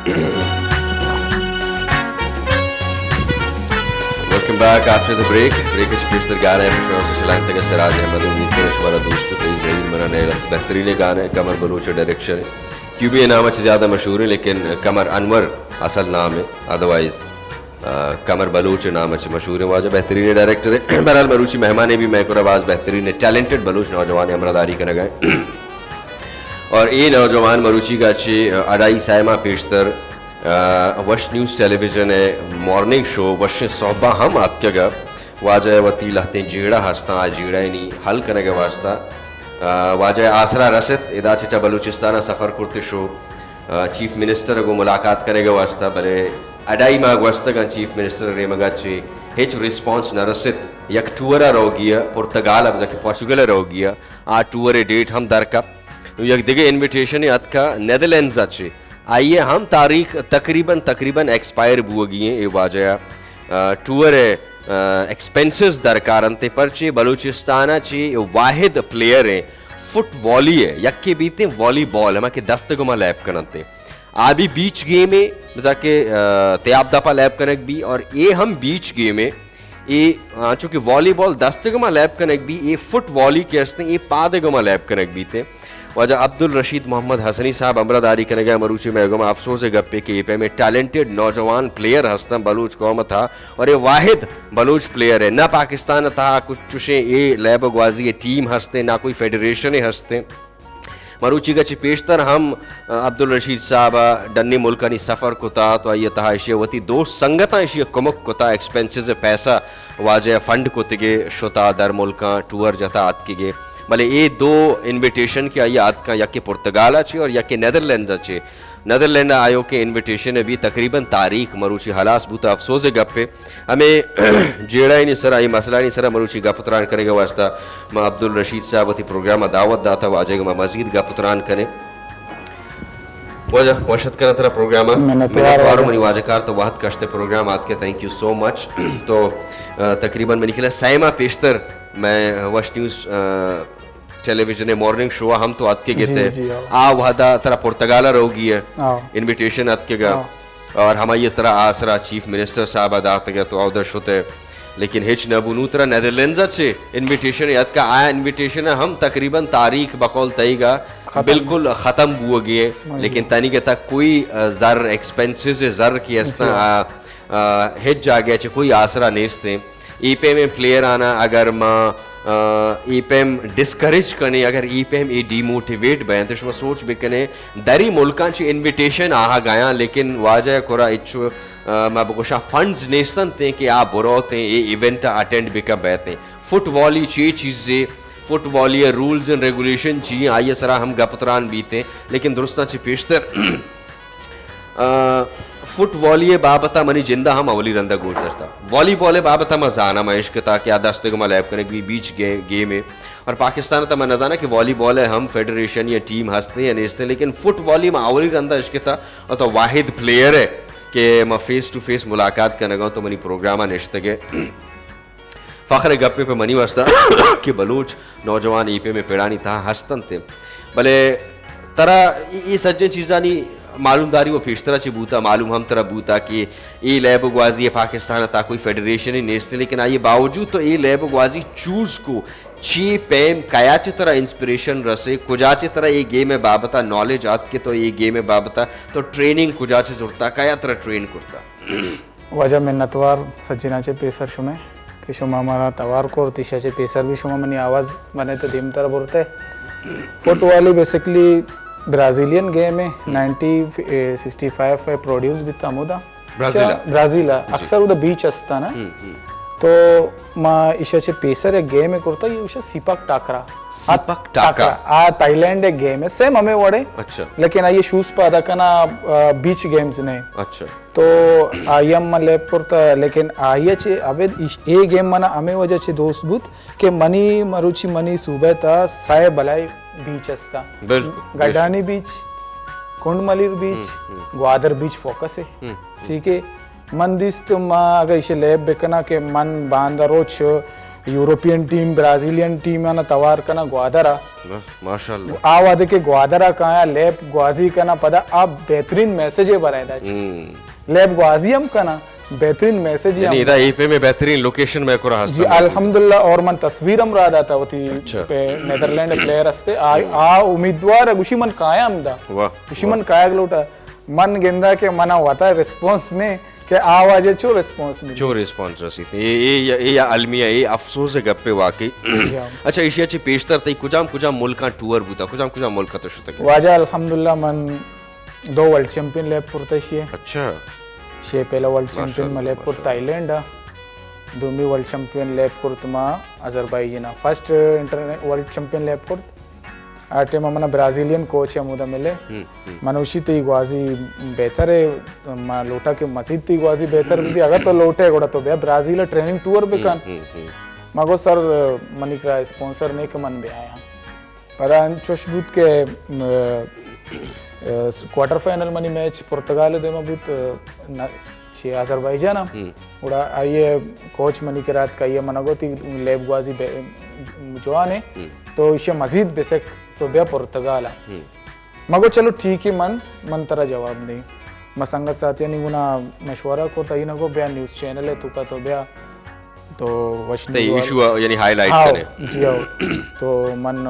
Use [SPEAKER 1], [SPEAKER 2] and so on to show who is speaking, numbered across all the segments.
[SPEAKER 1] Welcome back after the break. Break is पेशतर गाना है खुशनवार खुशलान तक सराज अहमद उम्मीद करें शुमारा दोस्तों तो इज़राइल मना नए बेहतरीन गाना है कमर बलूच डायरेक्शन है क्यूबी नाम अच्छे ज़्यादा मशहूर है लेकिन कमर अनवर असल नाम है अदरवाइज़ कमर बलूच नाम अच्छे मशहूर है वाजा बेहतरीन डायरेक्टर है बहरहाल मरूची मेहमान भी मैं को आवाज़ बेहतरीन है टैलेंटेड बलूच नौजवान अमरादारी कर गए और ये नौजवान मरूची का अच्छी अडाई सायमा पेशतर वश न्यूज़ टेलीविजन है मॉर्निंग शो वश सोहबा हम आपके गा वाजा वती लहते जीड़ा हंसता जीड़ा नहीं हल करने के वास्ता वाजा आसरा रसद इदा चिचा बलूचिस्ताना सफ़र करते शो चीफ मिनिस्टर को मुलाकात करेगा वास्ता भले अडाई माग वास्ता चीफ मिनिस्टर रे मगा चे हिच रिस्पॉन्स न रसद यक टूरा रो गया पुर्तगाल अब जाके पोर्चुगल रो गया आ टूर डेट हम दर का यक दिगे इन्विटेशन है अत का नेदरलैंड्स अच्छे आइए हम तारीख तकरीबन एक्सपायर बुआ गई ये वाजह टूर एक्सपेंसेस दरकार अंते परचे बलूचिस्तान चे वाहिद प्लेयर है फुट वॉली है यक्के बीते वॉलीबॉल हम के दस्त गुमा लैब करते आबी बीच गेम में जाके त्याब दफा लैब कनक भी और ये हम बीच गेम में ये चूँकि वॉलीबॉल दस्त गुमा लैब कनक भी ये फुट वॉली के हंसते ये पाद गुमा लैब कनक भी थे वजह अब्दुल रशीद मोहम्मद हसनी साहब अमरादारी करेगा मरूची में अफसोस है गप्पे के पे में टैलेंटेड नौजवान प्लेयर हस्तम बलूच कौम था और ये वाहिद बलूच प्लेयर है ना पाकिस्तान था कुछ चुशे ये लैब गवाजी टीम हंसते ना कोई फेडरेशन हंसते मरूची का पेशतर हम अब्दुल रशीद साहब डन्नी मुल्कनी सफ़र कुता तो ये तहा इशिया वती दोस्त संगता इशिया कुमुक कुता एक्सपेंसेस पैसा वाजह फंड कुतगे शुता दर मुल्का टूर जता आत के भले ये दो इन्विटेशन के आइए आद का यके पुर्तगाल अच्छे और यके नेदरलैंड अच्छे नेदरलैंड आयो के इन्विटेशन भी तकरीबन तारीख मरूची हलास बूता अफसोस गप्पे हमें जेड़ा ही नहीं सरा ये मसला नहीं सरा मरूची गपुतरान करेगा वास्ता मैं अब्दुल रशीद साहब वती प्रोग्राम दावत दाता वाजेगा मैं मजीद गपुतरान करें वजह वशत करना तेरा प्रोग्राम मनी वाजकार तो वाहद कश्ते प्रोग्राम आज के थैंक यू सो मच तो तकरीबन मैंने खिला साइमा पेशतर मैं वश न्यूज़ टेलीविजन मॉर्निंग शो हम तो आज के गए आ वहादा तरह पुर्तगाल रोगी है इनविटेशन आज के गा और हम ये तरह आसरा चीफ मिनिस्टर साहब अदा गया तो अवदश होते लेकिन हिच नबुनू तरह नेदरलैंड्स अच्छे इनविटेशन याद का आया इनविटेशन हम तकरीबन तारीख बकौल तयगा बिल्कुल ख़त्म हुआ गए लेकिन तनी के तक कोई ज़र एक्सपेंसेस ज़र की हिच जा गया कोई आसरा नेस्ते ईपे में प्लेयर आना अगर माँ ईपेम डिस्करेज करने अगर ईपेम ये डीमोटिवेट बयान तो सोच बिकने दरी मुल्कांची इनविटेशन आहा गया लेकिन वाजह कोरा इच्छु मैं बकोशा फंड्स नेस्तन थे कि आप बुरोते ये इवेंट अटेंड बिका बैठे फुटबॉल ही ची चीज़ें फुटबॉल ये रूल्स एंड रेगुलेशन चाहिए आइए सरा हम गपतरान बीते लेकिन दुरुस्ता ची पेशतर फुटबॉल ये बाबता मनी जिंदा हम अवली रंदा गोश दस्ता वॉलीबॉल बाबता मजाना मैं इश्क था कि दस्ते को लैब करने की बीच गेम है और पाकिस्तान तो मैं न जाना कि वॉलीबॉल है हम फेडरेशन या टीम हंसते या नेचते लेकिन फुटबॉल में अवली रंदा इश्क था और तो वाहिद प्लेयर है कि मैं फेस टू फेस मुलाकात करने गया तो मनी प्रोग्राम निश्ते के फ़ख्र गप्पे पे मनी वस्ता कि बलूच नौजवान ईपे में पेड़ानी था हंसतन थे भले तरह ये सज्जन चीज़ा नहीं मालूमदारी वो पेशतरा ची बूता मालूम हम तरह बूता कि ये लैब गवाजी पाकिस्तान था कोई फेडरेशन ही नेचते लेकिन आइए बावजूद तो ये लैब गवाजी चूज़ को ची पैम कयाचे तरह इंस्पिरेशन रसे कुजाचे तरह ये गेम है बाबता नॉलेज आत के तो ये गेम है बाबता तो ट्रेनिंग कुजाचे जुड़ता कया तरह ट्रेन करता
[SPEAKER 2] वजह मिन्नतवार सज्जनाचे पेसर शुमे कि शुमा हमारा तवार को और तिशाचे पेसर भी शुमा मनी आवाज़ बने तो धीम तरह बोलते फुटबॉल बेसिकली ब्राज़ीलियन गेम है 1965 में प्रोड्यूस भी था मुदा ब्राज़ील अक्सर उधर बीच असता ना तो माँ इशाचे पेसर एक गेम है करता ये उसे सिपक टाकरा आ थाईलैंड एक गेम है सेम हमें वड़े
[SPEAKER 1] अच्छा
[SPEAKER 2] लेकिन ये शूज पर अदा करना बीच गेम्स नहीं
[SPEAKER 1] अच्छा
[SPEAKER 2] तो आयम मन लैब करता लेकिन आये चे अबे ये गेम मना हमें वजह चे दोस्त बुत के मनी मरुची मनी सुबह था साय बलाई बीच असता गडानी बीच कुंडमलीर बीच ग्वादर बीच फोकस है ठीक है मन दिस्त मा अगर इसे लैब बेकना के मन बांधा रोच यूरोपियन टीम ब्राजीलियन टीम ना तवार कना ग्वादरा
[SPEAKER 1] माशाल्लाह
[SPEAKER 2] आ वादे के ग्वादरा काया लेप ग्वाजी कना पदा आप बेहतरीन मैसेज बरायदा लेप ग्वाजी हम कना बेहतरीन मैसेज
[SPEAKER 1] यानी इदा एपे में बेहतरीन लोकेशन में को
[SPEAKER 2] जी अल्हम्दुलिल्लाह और मन तस्वीर हम रादा था वती पे नेदरलैंड प्लेयर असते आ उम्मीदवार गुशी मन काया हमदा
[SPEAKER 1] वाह
[SPEAKER 2] गुशी मन काया गलोटा मन गेंदा के मना होता रिस्पांस ने के आवाज चो रिस्पांस मिली
[SPEAKER 1] जो रिस्पांस रसी ये अलमिया ये अफसोस है गप्पे वाकई अच्छा एशियाची पेशतर तई कुजाम मुल्का टूर बुता कुजाम मुल्का तो शुतक
[SPEAKER 2] वाजा अल्हम्दुलिल्लाह मन 2 वर्ल्ड चैंपियन लेप पुरतशी
[SPEAKER 1] अच्छा
[SPEAKER 2] शे पहला वर्ल्ड चैंपियन मलेपुर थाईलैंड दोमी वर्ल्ड चैंपियन लेपुर मा Azerbaijan first international world champion लेपुर आटे में मना ब्राजीलियन कोच है मुदा मिले मनुष्य ती ग्वाजी बेहतर है मा लोटा के मस्जिद ती ग्वाजी बेहतर भी अगर तो लोटे गोड़ा तो बे ब्राजील ट्रेनिंग टूर भी कान मगो सर मनी का स्पॉन्सर ने के मन बे आया पता चोशबूत के क्वार्टर फाइनल मनी मैच पुर्तगाल दे मबूत छे अजरबैजान उड़ा आइए कोच मनी के रात का ये मनगोती लेब ग्वाजी जोआने तो इसे मजीद बेसक तो बे पुर्तगाल मगो चलो ठीक है मन तरह जवाब नहीं मसंगत साथिया नहीं गुना मशवरा को तई ना को बया न्यूज़ चैनल है तुका तो बया तो वशनी
[SPEAKER 1] इशू यानी हाईलाइट करे
[SPEAKER 2] जी आओ तो मन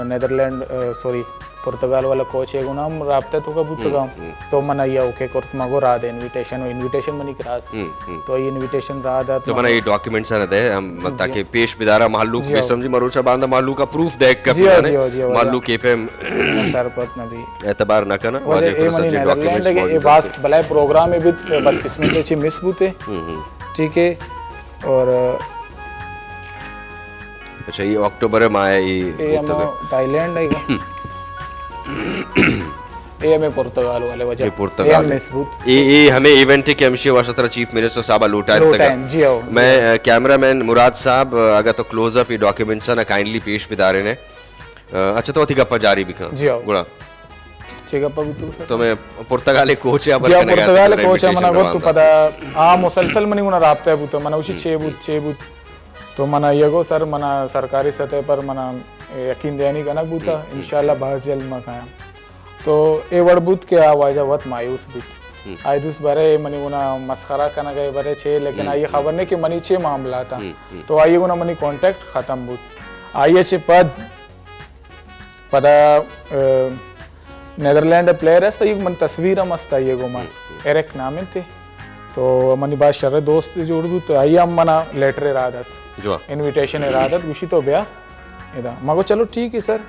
[SPEAKER 2] नेदरलैंड सॉरी पुर्तगाल वाला कोच है गुना हम राब्ता तो कबूत तो मन आया ओके कोर्ट मगो रा दे इनविटेशन मनी क्रास तो ये इनविटेशन रा दा
[SPEAKER 1] तो मना ये डॉक्यूमेंट्स आने दे हम ताकि पेश बिदारा मालूक में समझी मरोचा बांधा मालूक का प्रूफ देख कर मालूक के पे
[SPEAKER 2] सरपत नबी
[SPEAKER 1] एतबार ना करना
[SPEAKER 2] वजह ए मनी नेदरलैंड के ये वास्ट भलाई प्रोग्राम में भी बदकिस्मती ची मिस बुते ठीक है और
[SPEAKER 1] अच्छा ये अक्टूबर में आया ये
[SPEAKER 2] थाईलैंड है ये में पुर्तगाल वाले वजह
[SPEAKER 1] ये पुर्तगाल
[SPEAKER 2] मजबूत
[SPEAKER 1] ये हमें इवेंट के एमसी वाशतरा चीफ मिनिस्टर साहब लूटा तक मैं कैमरामैन मुराद साहब अगर तो क्लोजअप ये डॉक्यूमेंट्स ना काइंडली पेश बिदारे ने अच्छा तो गप्पा जारी भी का गुड़ा तो मैं पुर्तगाल कोच है
[SPEAKER 2] पुर्तगाल कोच है मना तो पता आ मुसलसल मनी गुना राब्ता है बुतो मना उसी 6 बूत तो मना ये गो सर मना सरकारी सतह पर मना यकीन देनी कनक बूता इंशाल्लाह बहुत जल्द मकाया तो ए वड़बूत के आवाजा वत मायूस बीत आयदुस बरे मनी गुना मस्खरा कनक गए बरे 6 लेकिन आइए खबर ने कि मनी 6 मामला था तो आइए गुना मनी कांटेक्ट खत्म बूत आइए चे पदा नेदरलैंड प्लेयर है तो ये मन तस्वीर मस्त आइए गो मन एरिक नाम थे तो मनी बात शर दोस्त जोड़ दू तो आइए हम मना लेटर इरादत
[SPEAKER 1] जो
[SPEAKER 2] इनविटेशन इरादत गुशी तो ब्या इदा मगो चलो ठीक है सर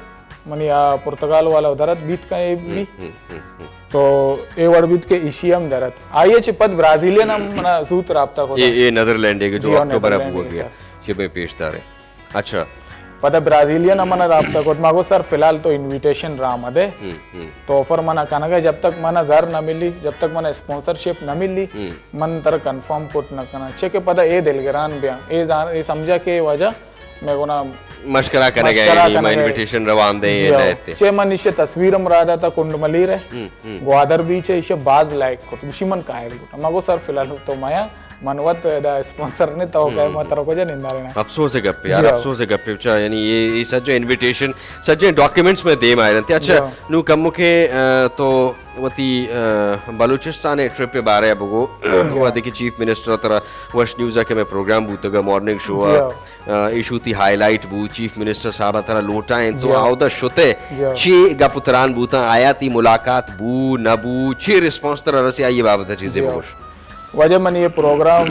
[SPEAKER 2] मनी आ पुर्तगाल वाला उधरत बीत का ये भी तो ए वर्बित के एशियम दरत आइए चे पद ब्राजीलियन हम मना सूत राब्ता को
[SPEAKER 1] ये नेदरलैंड के जो अक्टूबर अब हुआ गया ये में पेशदार है अच्छा
[SPEAKER 2] पता ब्राजीलियन मना राब्ता को मगो सर फिलहाल तो इनविटेशन राम दे तो ऑफर मना कहना गया जब तक मना जर न मिली जब तक मना स्पॉन्सरशिप न मिली मन तर कंफर्म कोट न करना छे के पता ए दिलगरान बिया ए समझा के वजह मैं को ना
[SPEAKER 1] मशकरा करने गए मैं इनविटेशन रवान दे लेते
[SPEAKER 2] छे मन इसे तस्वीर हम रादा था कुंडमली रे ग्वादर बीच है इसे बाज लायक को तुम मन काहे मगो सर फिलहाल तो माया मनवत दा स्पॉन्सर ने तो कहे मत रखो जे निंदा लेना
[SPEAKER 1] अफसोस है गप्पे यार अफसोस है गप्पे अच्छा यानी ये सज्जे इनविटेशन सज्जे डॉक्यूमेंट्स में दे मायरन ते अच्छा नु कम के तो वती बलूचिस्तान ट्रिप पे बारे बगो वो देखिए चीफ मिनिस्टर तरह वश न्यूज़ के मैं प्रोग्राम बूतगा मॉर्निंग शो इशू थी हाईलाइट बू चीफ मिनिस्टर साहब तरह लोटा है तो आवदा शुते ची गपुतरान बूता आया थी मुलाकात बू नबू ची रिस्पांस तरह रसी आई बाबत चीजें बोश
[SPEAKER 2] वजह मन ये प्रोग्राम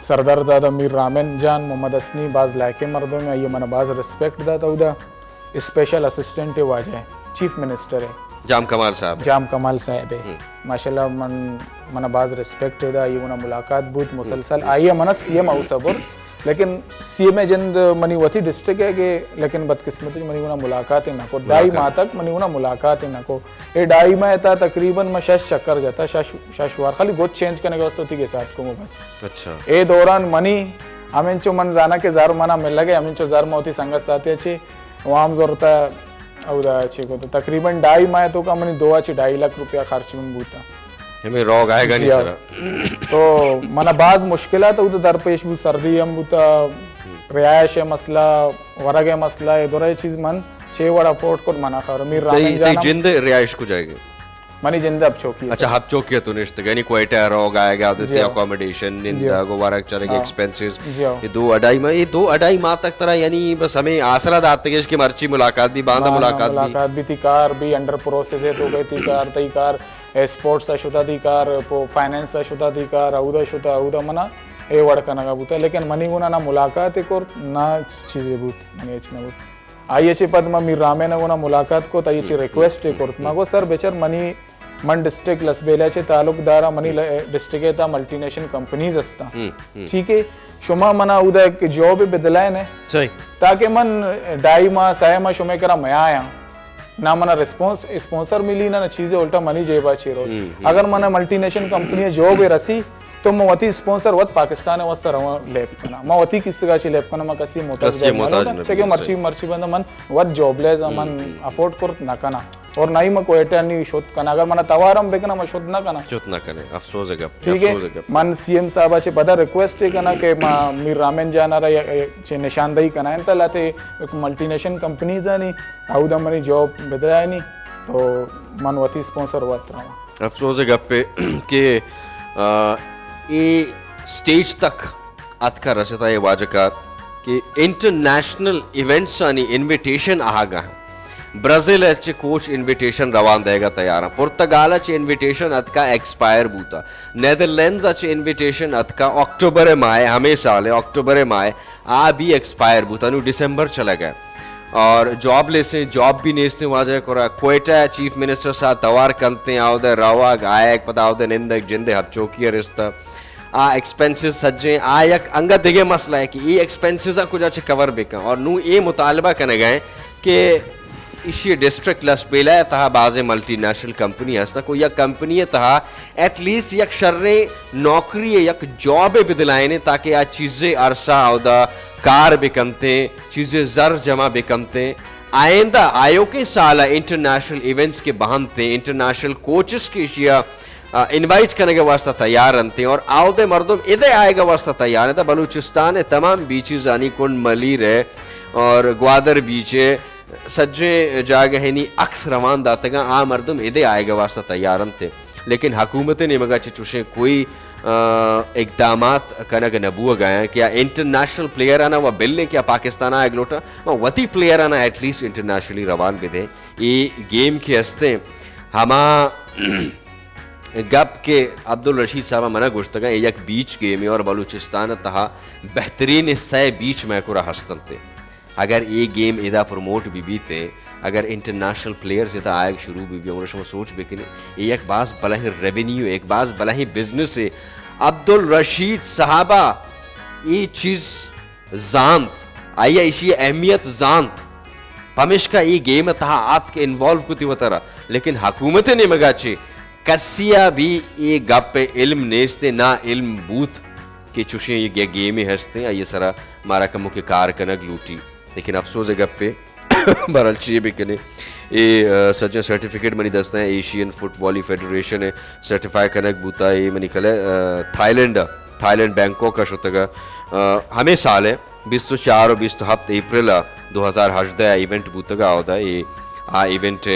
[SPEAKER 2] सरदार दादा मीर रामेन जान मोहम्मद असनी बाज लायके मर्दों में ये मन बाज रिस्पेक्ट दाता उदा स्पेशल असिस्टेंट है वाजे चीफ मिनिस्टर है जाम कमाल साहब है माशाल्लाह मन बाज रिस्पेक्ट दा ये उना मुलाकात बहुत मुसलसल आइए मन सीएम हाउस सबुर लेकिन सीएम जंद मनी वथी डिस्ट्रिक्ट है कि लेकिन बदकिस्मती मनी उना मुलाकात ही ना को ढाई माह तक मनी उना मुलाकात ही ना को ये ढाई माह था तकरीबन मैं शश चक्कर जाता शशवार खाली गोद चेंज करने के वास्ते के साथ को बस अच्छा ए दौरान मनी हमें चो मन जाना के जार मना मिल लगे हमें चो जार मोती संगत साथी अच्छी वहाँ जोरता औदा अच्छी को तो तकरीबन ढाई माह तो का मनी 2.5 लाख रुपया खर्च में बूता
[SPEAKER 1] हमें रोग आएगा नहीं
[SPEAKER 2] तो मना बाज मुश्किलात उधर दरपेश भी सर्दी हम बुता रिहायश मसला वरगे मसला एदोरे चीज मन चेवड़ अफोर्ड को मना कर मीर रामेन जाना
[SPEAKER 1] जिंद रिहाइश को जाएगी
[SPEAKER 2] मनी जिंद अब चौकी
[SPEAKER 1] अच्छा हब चौकी तो निश्चित यानी क्वेटा रोग आएगा उधर से अकोमोडेशन निंदा गोवारक चलेंगे एक्सपेंसेस ये 2-2.5 माह तक तरह यानी बस हमें आसरा दाते के मर्ची मुलाकात भी बांधा मुलाकात
[SPEAKER 2] भी थी कार भी अंडर प्रोसेस है तो गई थी कार तई कार स्पोर्ट्स अशुता थी कार फाइनेंस अशुता थी कार औदा शुता औदा मना ए वड़कना का बूता लेकिन मनी गुना ना मुलाकात एक और ना चीजें बूत मनी अच्छी बूत आइए पद में मीर रामेन गुना मुलाकात को ताइए रिक्वेस्ट एक और मगो सर बेचर मनी मन डिस्ट्रिक्ट लसबेल्याचे तालुकदारा मनी डिस्ट्रिक्ट येता मल्टीनेशनल कंपनीज असता ठीक आहे शुमा मना उदा एक जॉब बदलाय ने
[SPEAKER 1] सही
[SPEAKER 2] ताकि मन डाई मा साय मा शुमे करा मया आया ना मना रिस्पॉन्स स्पॉन्सर मिली ना चीजें उल्टा मनी जेबा चेरो अगर मना मल्टीनेशनल कंपनी जॉब रसी तो मैं वती स्पॉन्सर वत पाकिस्तान वस्त रवा लैब कना मैं वती किस तरह से लैब कना मैं कसी मोताज चेके मर्ची बंद मन वत जॉबलेस मन अफोर्ड कर ना कना और नहीं मैं कोयटा नहीं शोध कना अगर मना तवारम बेकना मैं शोध ना करे
[SPEAKER 1] अफसोस है
[SPEAKER 2] ठीक है मन सीएम साहब से पता रिक्वेस्ट है कना के मीर रामेन जाना चे निशानदेही कना है लाते एक मल्टीनेशनल कंपनीज है नहीं आउदा मनी जॉब बदलाय नहीं तो मन वती स्पॉन्सर वत रहा
[SPEAKER 1] अफसोस है गप्पे के ये स्टेज तक अतका रसता ये वाजकार कि इंटरनेशनल इवेंट्स आणि इन्विटेशन आहागा ब्राझीलचे कोच इन्विटेशन रवान देगा तयार पुर्तगालचे इन्विटेशन अतका एक्सपायर बूता नेदरलैंड्सचे इन्विटेशन अतका अक्टूबर माय हमेशा ले अक्टूबर माय आ भी एक्सपायर बूता नु दिसंबर चला गया और जॉब लेसे जॉब भी नेस्ते वाजे कोरा क्वेटा चीफ मिनिस्टर सा तवार कंते आवदे रवा गायक पता आवदे निंदक जिंदे हब चौकी रिश्ता आ एक्सपेंसेस सज्जे आयक अंग दिगे मसला है कि ये एक्सपेंसेस कुछ अच्छे कवर बेका और नू ये मुतालबा करने गए कि इसी डिस्ट्रिक्ट लस पेला है तहा बाजे मल्टीनेशनल कंपनी हस्ता को या कंपनी है तहा एटलीस्ट यक शर्रे नौकरी यक जॉब बिदलाए ने ताकि आ चीजें अरसा आवदा कार बिकमते चीजें जर जमा बिकमते आइंदा आयो के साल इंटरनेशनल इवेंट्स के बहानते इंटरनेशनल कोचेस के शिया इनवाइट करने के वास्ता तैयार रहते और आओदे मर्दुम इधे आएगा वास्ता तैयार है तो बलूचिस्तान है तमाम बीचेस आनी कुंड मलीर है और ग्वादर बीच है सज्जे जागहनी अक्स रवान दातेगा आ मर्दुम इधे आएगा वास्ता तैयार थे लेकिन हुकूमतें ने मगा चुशे कोई इकदामात कनक नबूआ गया क्या इंटरनेशनल प्लेयर आना वह बिल्ले क्या पाकिस्तान आए ग्लोटा वह वती प्लेयर आना एटलीस्ट इंटरनेशनली रवान बिदे ये गेम के हस्ते हमा गप के अब्दुल रशीद साहब मना गुश्तगा एक बीच गेम और बलूचिस्तान तहा बेहतरीन सै बीच में कुरा हस्तन थे अगर ये गेम इदा प्रमोट भी बीते अगर इंटरनेशनल प्लेयर्स इदा आए शुरू भी और सोच बेकने एक बास बला ही रेवेन्यू एक बास बला ही बिजनेस है अब्दुल रशीद साहबा ये चीज जानत आया इसी अहमियत जानत पमिश का ये गेम तहा आत के इन्वॉल्व कुती वतरा लेकिन हुकूमतें ने मगाचे कसिया भी ये गप पे इल्म नेस्ते ना इल्म बूथ के चुशे ये गेम ही हंसते ये सारा मारा कमो के कार कनक लूटी लेकिन अफसोस है गप पे बहरहाल चाहिए भी कने ये सज्जन सर्टिफिकेट मनी दसना है एशियन फुटबॉल फेडरेशन है सर्टिफाई कनक बूता ये मनी कल थाईलैंड बैंकॉक का शुतगा हमें साल है 24 और 27 अप्रैल 2018 इवेंट बूतगा होता है ये आ इवेंट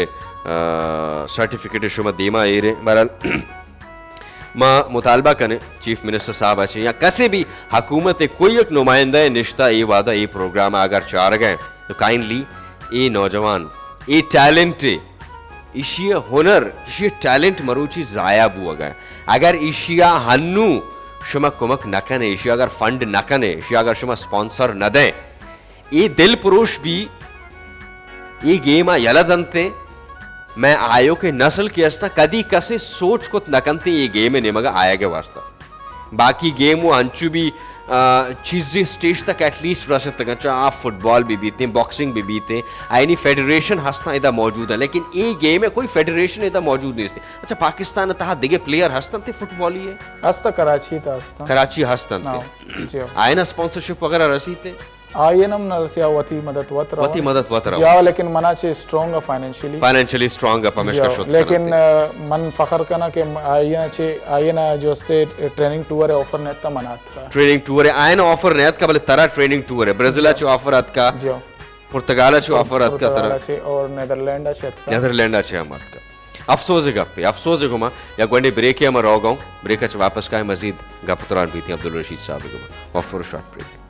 [SPEAKER 1] सर्टिफिकेट शुमा देमा ए रे बहरहाल माँ मुतालबा कने चीफ मिनिस्टर साहब अच्छे या कसे भी हुकूमत कोई एक नुमाइंदा निश्ता ये वादा ये प्रोग्राम अगर चार गए तो काइंडली ये नौजवान ये टैलेंट इशिया हुनर इशिया टैलेंट मरूची जाया बुआ गए अगर इशिया हन्नू शुमा कुमक नकने इशिया अगर फंड नकने इशिया अगर शुमा स्पॉन्सर न दे ये दिल पुरुष भी ये गेम आ यलदंते मैं आयो के नस्ल के अस्ता कदी कसे सोच को नकनते ये गेम ने मगा आया के वास्ता बाकी गेम वो अंचु भी चीजें स्टेज तक एटलीस्ट रह सकते हैं आप फुटबॉल भी बीते बॉक्सिंग भी बीते आईनी फेडरेशन हंसना इधर मौजूद है लेकिन ये गेम है कोई फेडरेशन इधर मौजूद नहीं थे अच्छा पाकिस्तान तहा दिगे प्लेयर हंसते थे फुटबॉल ही
[SPEAKER 2] हंसता कराची था हंसता
[SPEAKER 1] कराची हंसते थे आए ना स्पॉन्सरशिप वगैरह रसी थे
[SPEAKER 2] आयनम नरसिया वती मदद वत
[SPEAKER 1] वती मदद वत रहो
[SPEAKER 2] जाओ लेकिन मना चे स्ट्रॉन्ग फाइनेंशियली
[SPEAKER 1] फाइनेंशियली स्ट्रांग पमेश का शुद्ध
[SPEAKER 2] लेकिन मन फखर करना के आयना जो स्टे ट्रेनिंग टूर ऑफर नेता मनात का
[SPEAKER 1] ट्रेनिंग टूर आयन ऑफर नेत का बले तरा ट्रेनिंग टूर ब्राजील चे ऑफर अत का
[SPEAKER 2] जो
[SPEAKER 1] पुर्तगाल चे ऑफर अत का तरा
[SPEAKER 2] चे और नेदरलैंड चे का
[SPEAKER 1] नेदरलैंड चे अमत का अफसोस गप अफसोस गुमा या गोंडे ब्रेक या म रोगाऊं ब्रेक च वापस का मजीद गप तुरान बीती अब्दुल रशीद साहब गुमा ऑफर शॉर्ट ब्रेक